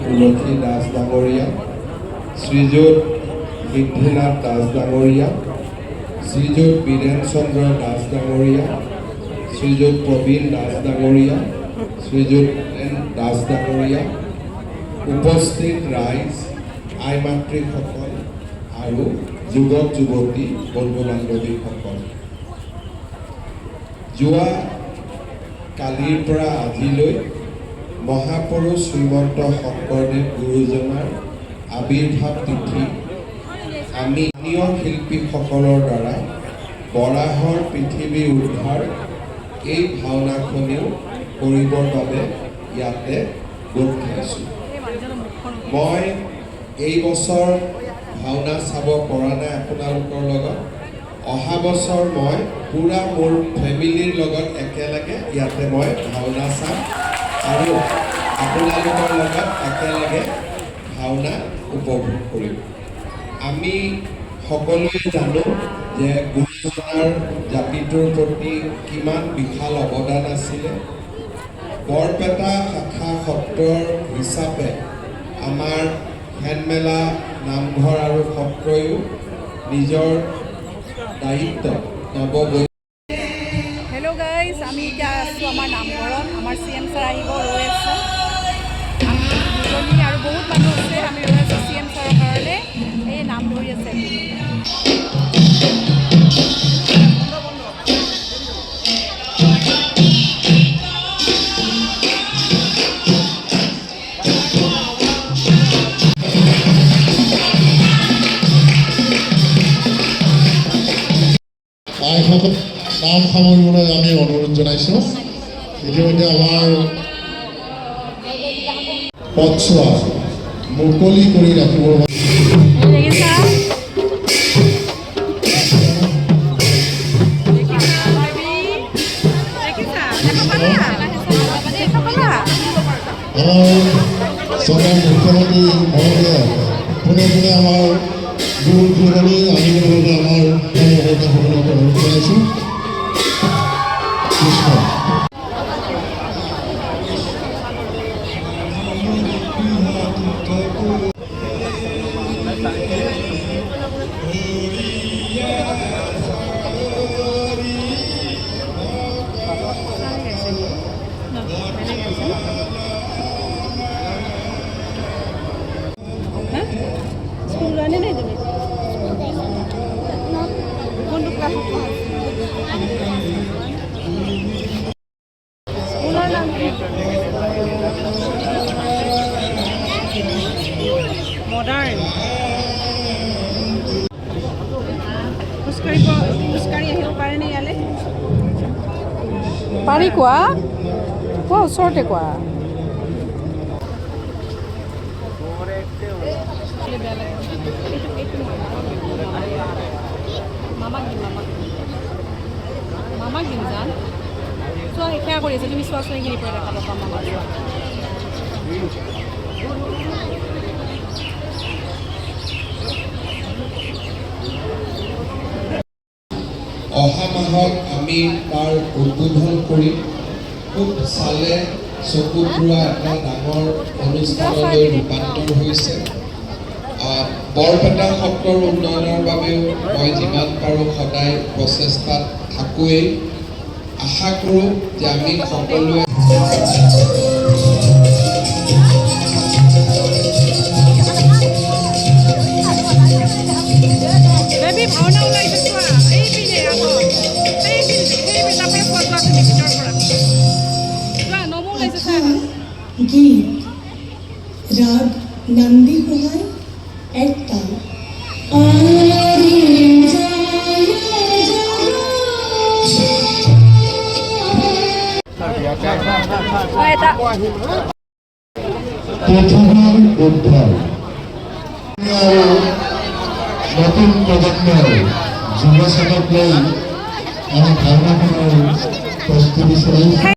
তুলসী দাস ডাঙৰীয়া, শ্ৰীযুত সিদ্ধিনাথ দাস ডাঙৰীয়া, শ্ৰীযুত বীৰেন চন্দ্ৰ দাস ডাঙৰীয়া, শ্ৰীযুত প্ৰবীণ দাস ডাঙৰীয়া, শ্ৰীযুত এন দাস ডাঙৰীয়া, উপস্থিত ৰাইজ, আই মাতৃসকল আৰু যুৱক যুৱতী বন্ধু বান্ধৱীসকল, যোৱা কালিৰ পৰা আজিলৈ মহাপুৰুষ শ্ৰীমন্ত শংকৰদেৱ গুৰুজনাৰ আবিৰ্ভাৱ তিথি আমি স্থানীয় শিল্পীসকলৰ দ্বাৰা বৰাহৰ পৃথিৱী উদ্ধাৰ এই ভাওনাখনিও কৰিবৰ বাবে ইয়াতে গোট খাইছোঁ। মই এই বছৰ ভাওনা চাব পৰা নাই আপোনালোকৰ লগত। অহা বছৰ মই পুৰা মোৰ ফেমিলিৰ লগত একেলগে ইয়াতে মই ভাওনা চাম আৰু আপোনালোকৰ লগত একেলগে ভাওনা উপভোগ কৰিম। আমি সকলোৱে জানো যে গুৰুজনাৰ জাতিটোৰ প্ৰতি কিমান বিশাল অৱদান আছিলে। বৰপেটা শাখা সত্ৰৰ হিচাপে আমাৰ হেনমেলা নামঘৰ আৰু সত্ৰয়ো নিজৰ দায়িত্ব হেল্ল' গাইজ, আমি এতিয়া আছোঁ আমাৰ নামঘৰত। আমাৰ CM ছাৰ আহিব, ৰৈ আছোঁ। আমি দুজনী আৰু বহুত মানুহ আছে, আমি ৰৈ আছোঁ CM ছাৰৰ কাৰণে। এই নাম ধৰি আছে। আইসকল নাম সামৰিবলৈ আমি অনুৰোধ জনাইছোঁ। ইতিমধ্যে আমাৰ পথছোৱা মুকলি কৰি ৰাখিবৰ চৰকাৰ মুখ্যমন্ত্ৰী মহোদয় পোনে পোনে আমাৰ গুৰু গুৰুজনী আনিবৰ বাবে আমাৰ সকলোকে অনুৰোধ জনাইছোঁ। মডাৰ্ণ খোজকাঢ়ি আহিব পাৰেনে ইয়ালৈ? পাৰি কোৱা ওচৰতে কোৱা। মামাক দিম যান চোৱা, সেয়া কৰি আছে। তুমি চোৱাচোন এইখিনিৰ পৰা দেখা পাবা মামাক। অহা মাহত আমি তাৰ উদ্বোধন কৰিম। খুব চালে চকু ফুৰা এটা ডাঙৰ অনুষ্ঠানলৈ ৰূপান্তৰ হৈছে। বৰপেটা সত্ৰৰ উন্নয়নৰ বাবেও মই যিমান পাৰোঁ সদায় প্ৰচেষ্টাত থাকোঁৱেই। আশা কৰোঁ যে আমি সকলোৱে গীত ৰাগ নন্দী হোহায় এক তাল। পৃথিবীৰ উদ্ধাৰ নতুন প্ৰজন্মৰ যুৱ চামক লৈ আমি ভাওনাখনৰ প্ৰস্তুতি চলাইছোঁ।